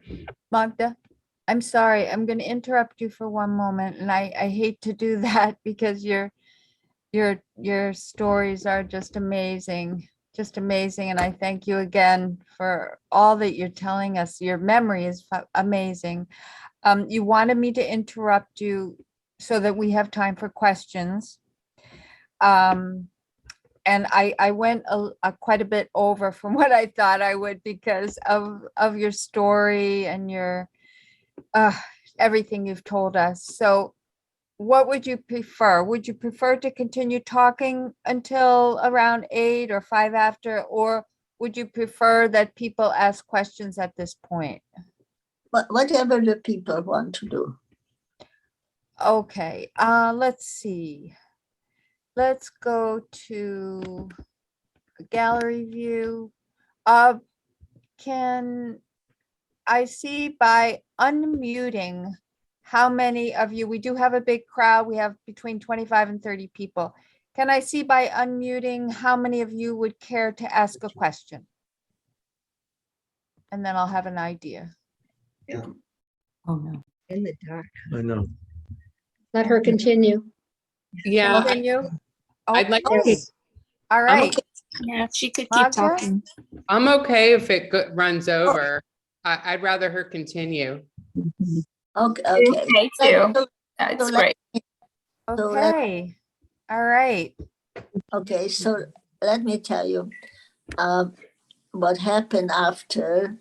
I'm sorry, I'm going to interrupt you for one moment. And I hate to do that because your stories are just amazing. And I thank you again for all that you're telling us. Your memory is amazing. You wanted me to interrupt you so that we have time for questions. And I went quite a bit over from what I thought I would because of your story and your everything you've told us. So what would you prefer? Would you prefer to continue talking until around 8 or 5 after, or would you prefer that people ask questions at this point? Whatever the people want to do. Okay, let's see. Let's go to a gallery view. Can I see by unmuting how many of you, we do have a big crowd. We have between 25 and 30 people. Can I see by unmuting how many of you would care to ask a question? And then I'll have an idea. Yeah. Oh, no. In the dark. I know. Let her continue. Yeah, Continue. I'd like Okay. to, All I'm right. okay. Yeah, she could keep Magda? talking. I'm okay if it runs over. I'd rather her continue. Okay. Okay, too. That's So great. Okay. All right. Okay, so let me tell you what happened after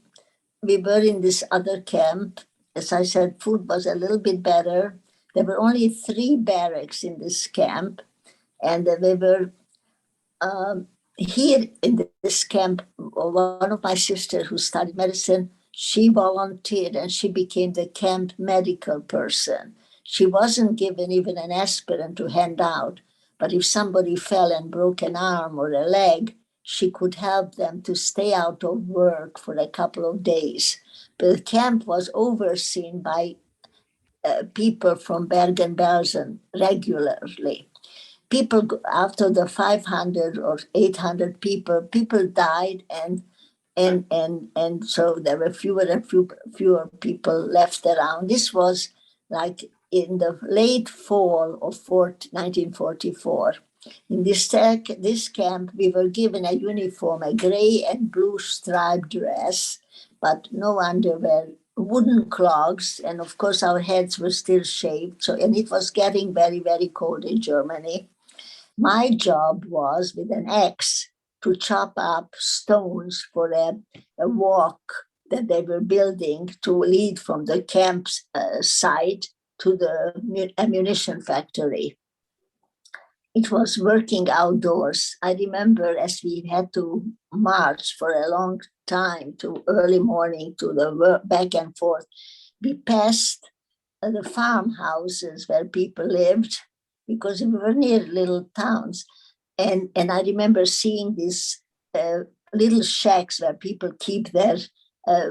we were in this other camp. As I said, food was a little bit better. There were only 3 barracks in this camp, and they were here in this camp. One of my sisters who studied medicine, she volunteered and she became the camp medical person. She wasn't given even an aspirin to hand out, but if somebody fell and broke an arm or a leg, she could help them to stay out of work for a couple of days. But the camp was overseen by people from Bergen-Belsen regularly. People, after the 500 or 800 people died, and so there were fewer and fewer people left around. This was like in the late fall of 1944. In this camp, we were given a uniform, a gray and blue striped dress, but no underwear, wooden clogs, and of course our heads were still shaved. So, and it was getting very, very cold in Germany. My job was with an axe to chop up stones for a walk that they were building to lead from the camp site to the ammunition factory. It was working outdoors. I remember as we had to march for a long time to early morning to the work, back and forth, we passed the farmhouses where people lived because we were near little towns. And I remember seeing these little shacks where people keep their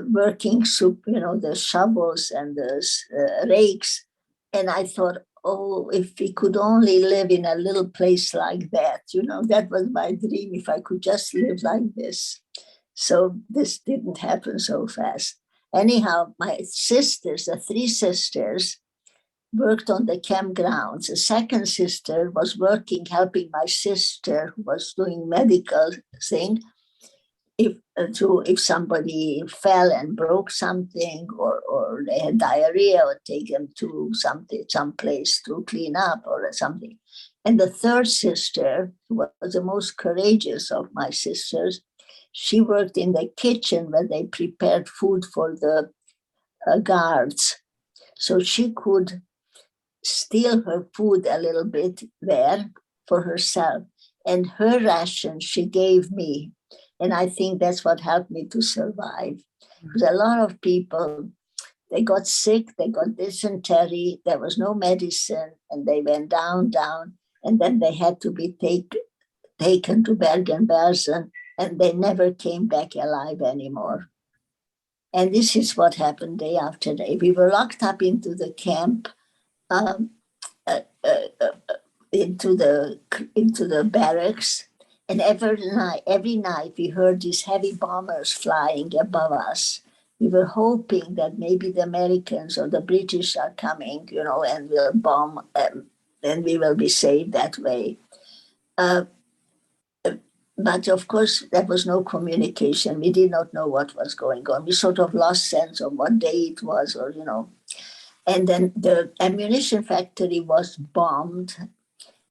working soup, the shovels and the rakes. And I thought, oh, if we could only live in a little place like that, that was my dream, if I could just live like this. So this didn't happen so fast. Anyhow, my sisters, the three sisters, worked on the campgrounds. The second sister was working, helping my sister who was doing medical thing. If somebody fell and broke something or they had diarrhea, or take them to some place to clean up or something. And the third sister, who was the most courageous of my sisters, she worked in the kitchen where they prepared food for the guards. So she could steal her food a little bit there for herself. And her ration she gave me. And I think that's what helped me to survive. Because a lot of people, they got sick, they got dysentery, there was no medicine, and they went down, and then they had to be taken to Bergen-Belsen, and they never came back alive anymore. And this is what happened day after day. We were locked up into the camp, into the barracks. And every night we heard these heavy bombers flying above us. We were hoping that maybe the Americans or the British are coming, and will bomb, and we will be saved that way. But of course, there was no communication. We did not know what was going on. We sort of lost sense of what day it was, And then the ammunition factory was bombed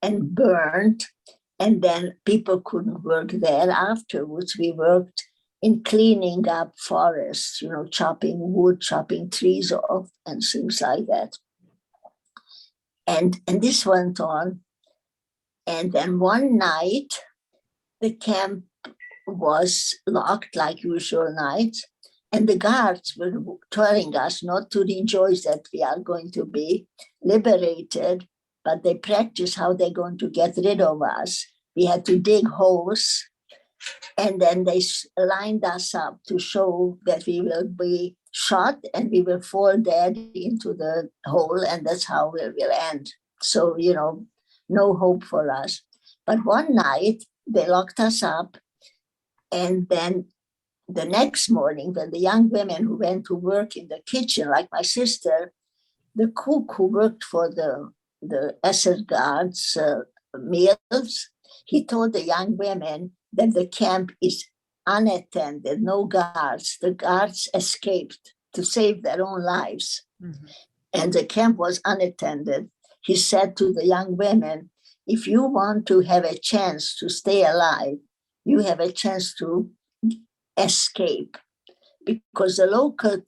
and burned. And then people couldn't work there afterwards. We worked in cleaning up forests, chopping wood, chopping trees off, and things like that. And this went on. And then one night, the camp was locked like usual nights. And the guards were telling us not to rejoice that we are going to be liberated, but they practice how they're going to get rid of us. We had to dig holes, and then they lined us up to show that we will be shot and we will fall dead into the hole, and that's how we will end. So, no hope for us. But one night, they locked us up, and then the next morning, when the young women who went to work in the kitchen, like my sister, the cook who worked for the SS guards' meals, he told the young women that the camp is unattended, no guards. The guards escaped to save their own lives. Mm-hmm. And the camp was unattended. He said to the young women, if you want to have a chance to stay alive, you have a chance to escape, because the local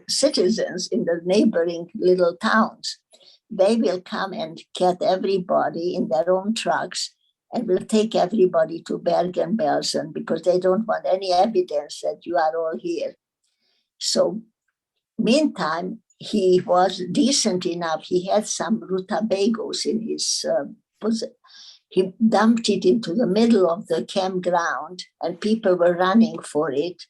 citizens in the neighboring little towns, they will come and get everybody in their own trucks and will take everybody to Bergen-Belsen, because they don't want any evidence that you are all here. So meantime, he was decent enough. He had some rutabagos in his he dumped it into the middle of the campground, and people were running for it.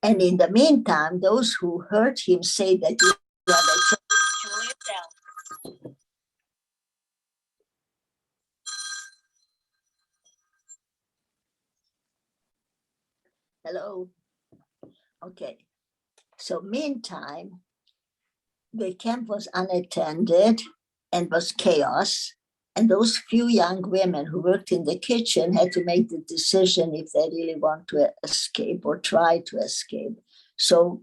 And in the meantime, those who heard him say that you have a Hello. Okay. So meantime, the camp was unattended and was chaos. And those few young women who worked in the kitchen had to make the decision if they really want to escape or try to escape. So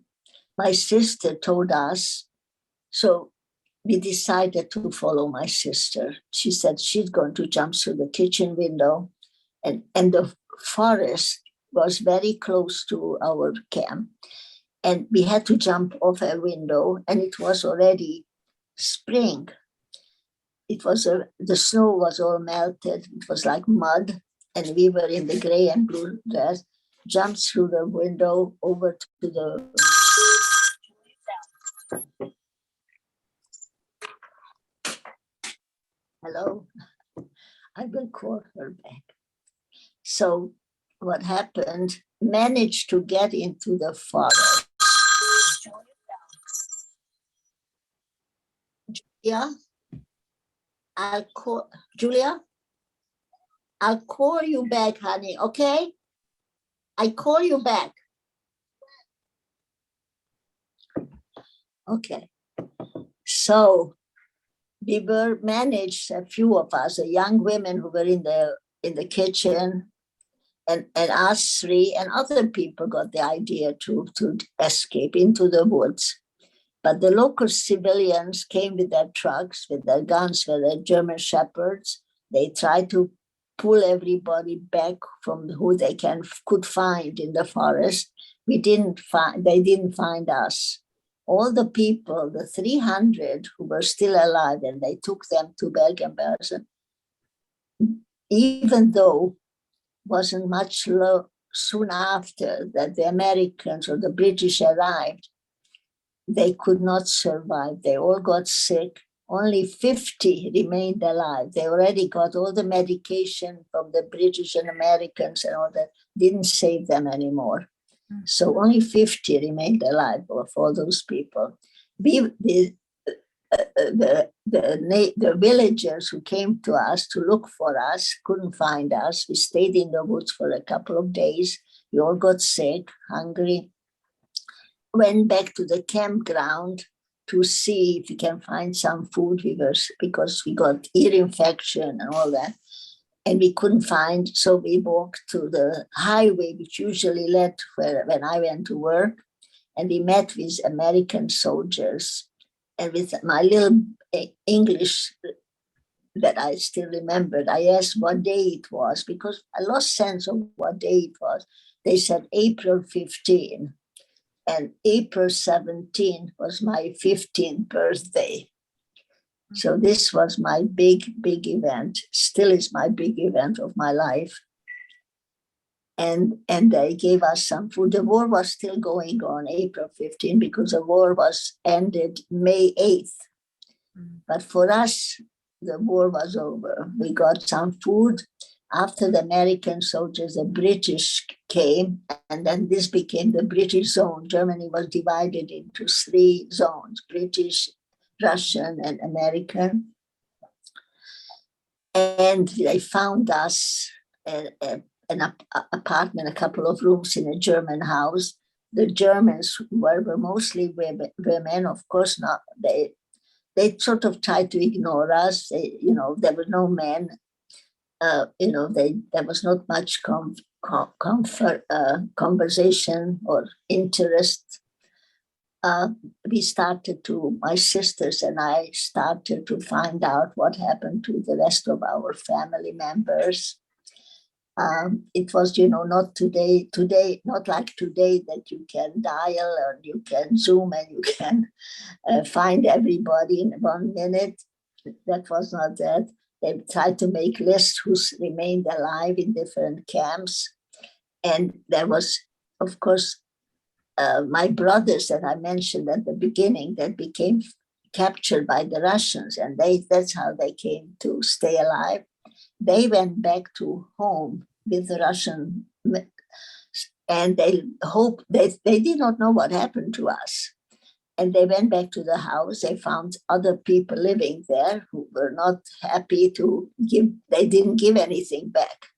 my sister told us, so we decided to follow my sister. She said she's going to jump through the kitchen window. And the forest was very close to our camp. And we had to jump off a window, and it was already spring. It was the snow was all melted. It was like mud, and we were in the gray and blue dress, jumped through the window over to the. Hello, I will call her back. So what happened? Managed to get into the forest. Yeah. I'll call Julia. I'll call you back, honey. Okay? I call you back. Okay. So we were managed, a few of us, young women who were in the kitchen, and us three and other people got the idea to escape into the woods. But the local civilians came with their trucks, with their guns, with their German shepherds. They tried to pull everybody back from who they could find in the forest. They didn't find us. All the people, the 300 who were still alive, and they took them to Bergen-Belsen, even though wasn't much soon after that the Americans or the British arrived, they could not survive. They all got sick. Only 50 remained alive. They already got all the medication from the British and Americans, and all that didn't save them anymore. So only 50 remained alive of all those people. The villagers who came to us to look for us couldn't find us. We stayed in the woods for a couple of days. We all got sick, hungry. Went back to the campground to see if we can find some food, because we got ear infection and all that, and we couldn't find. So we walked to the highway, which usually led when I went to work, and we met with American soldiers. And with my little English that I still remembered, I asked what day it was, because I lost sense of what day it was. They said April 15. And April 17 was my 15th birthday. So this was my big event, still is my big event of my life. And they gave us some food. The war was still going on April 15, because the war was ended May 8th. But for us, the war was over. We got some food. After the American soldiers, the British came, and then this became the British zone. Germany was divided into 3 zones: British, Russian, and American. And they found us an apartment, a couple of rooms in a German house. The Germans were mostly women, of course not. They sort of tried to ignore us. There were no men. There was not much conversation or interest. My sisters and I started to find out what happened to the rest of our family members. It was, not today, not like today that you can dial or you can Zoom and you can find everybody in 1 minute. That was not that. They tried to make lists who remained alive in different camps. And there was, of course, my brothers that I mentioned at the beginning that became captured by the Russians, and that's how they came to stay alive. They went back to home with the Russian, and they did not know what happened to us. And they went back to the house. They found other people living there who were not happy to give. They didn't give anything back,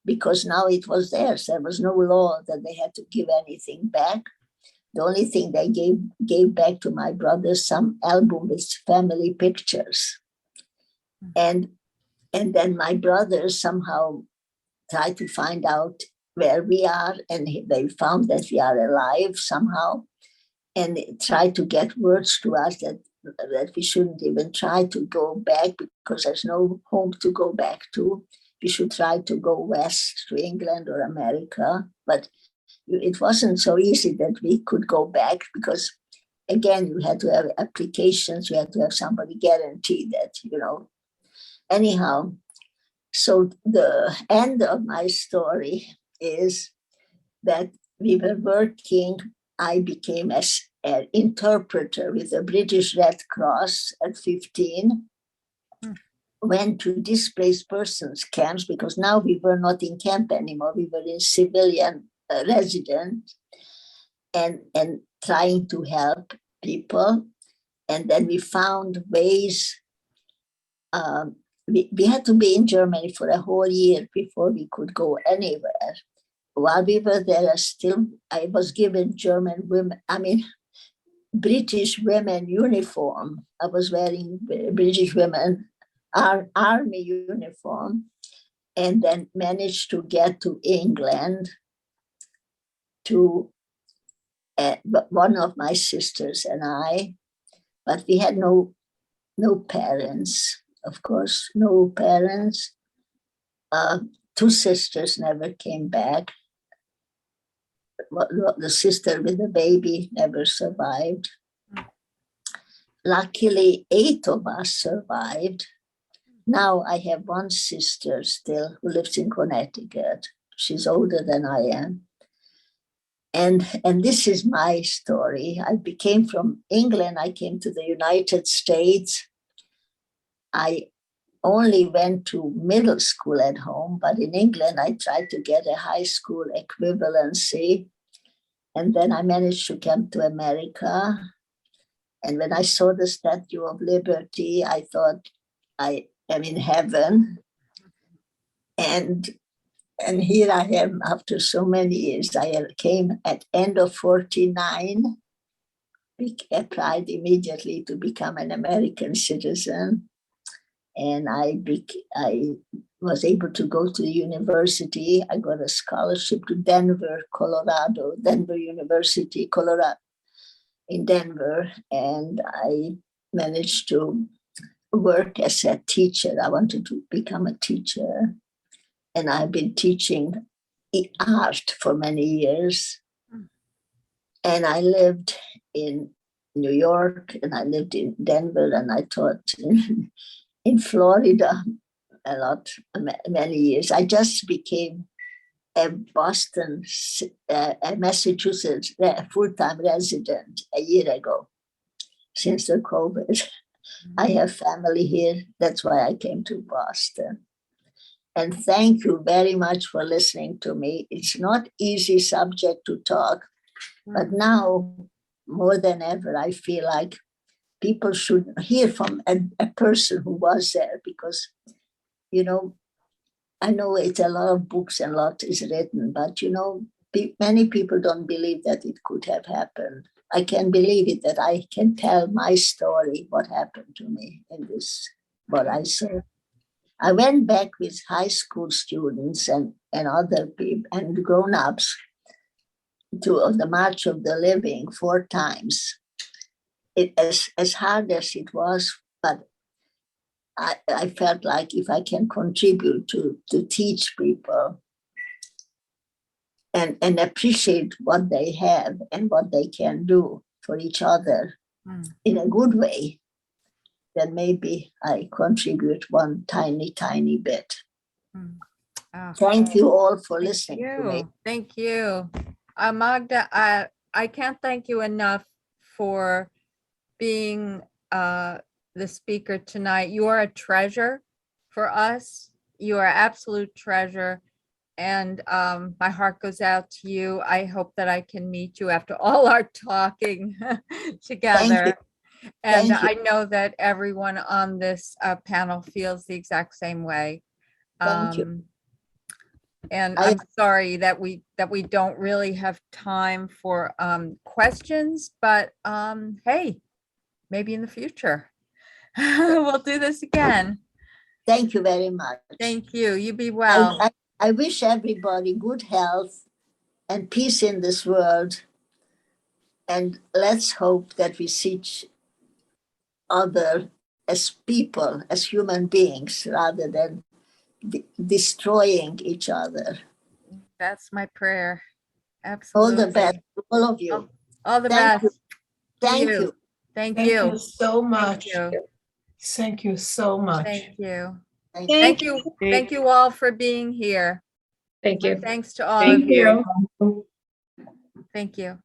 because now it was theirs. There was no law that they had to give anything back. The only thing they gave back to my brothers, some album with family pictures. And then my brothers somehow tried to find out where we are, and they found that we are alive somehow. And they tried to get words to us that we shouldn't even try to go back, because there's no home to go back to. we should try to go west to England or America. But it wasn't so easy that we could go back because, again, you had to have applications, you had to have somebody guarantee that, Anyhow, so the end of my story is that we were working. I became an interpreter with the British Red Cross at 15. Went to displaced persons camps because now we were not in camp anymore. We were in civilian residence and trying to help people. And then we found ways. We had to be in Germany for a whole year before we could go anywhere. While we were there, I was given British women uniform. I was wearing British women army uniform, and then managed to get to England to one of my sisters and I, but we had no parents, of course, no parents. Two sisters never came back. The sister with the baby never survived. Luckily, 8 of us survived. Now I have one sister still who lives in Connecticut. She's older than I am. And this is my story. I came from England. I came to the United States. I only went to middle school at home, but in England, I tried to get a high school equivalency. And then I managed to come to America. And when I saw the Statue of Liberty, I thought I am in heaven. And here I am after so many years. I came at end of 49, applied immediately to become an American citizen. And I was able to go to the university. I got a scholarship to Denver, Colorado, Denver University, Colorado, in Denver. And I managed to work as a teacher. I wanted to become a teacher. And I've been teaching art for many years. And I lived in New York, and I lived in Denver, and I taught in Florida a lot, many years. I just became a Massachusetts full-time resident a year ago, since the COVID. I have family here. That's why I came to Boston. And thank you very much for listening to me. It's not easy subject to talk, but now more than ever, I feel like people should hear from a person who was there because, I know it's a lot of books and a lot is written, but, many people don't believe that it could have happened. I can believe it, that I can tell my story, what happened to me in this, what I saw. I went back with high school students and other people and grown-ups to the March of the Living 4 times. As hard as it was, but I felt like if I can contribute to teach people and appreciate what they have and what they can do for each other in a good way, then maybe I contribute one tiny, tiny bit. Oh, Thank you all for thank listening to me. you. Thank you. Magda, I can't thank you enough for being the speaker tonight. You are a treasure for us. You are absolute treasure. And my heart goes out to you. I hope that I can meet you after all our talking together. And Thank you. I know that everyone on this panel feels the exact same way. Thank you. And I'm sorry that we don't really have time for questions, but hey, maybe in the future we'll do this again. Thank you very much. Thank you. You be well. I wish everybody good health and peace in this world. And let's hope that we see each other as people, as human beings, rather than destroying each other. That's my prayer. All Absolutely. the best to all of you. All the Thank best. you. to Thank you. you. Thank Thank you you. so Thank much. you. Thank you so much. Thank you. Thank you. Thank you. Thank you all for being here. Thank you. Thanks to all Thank of you. you. Thank you.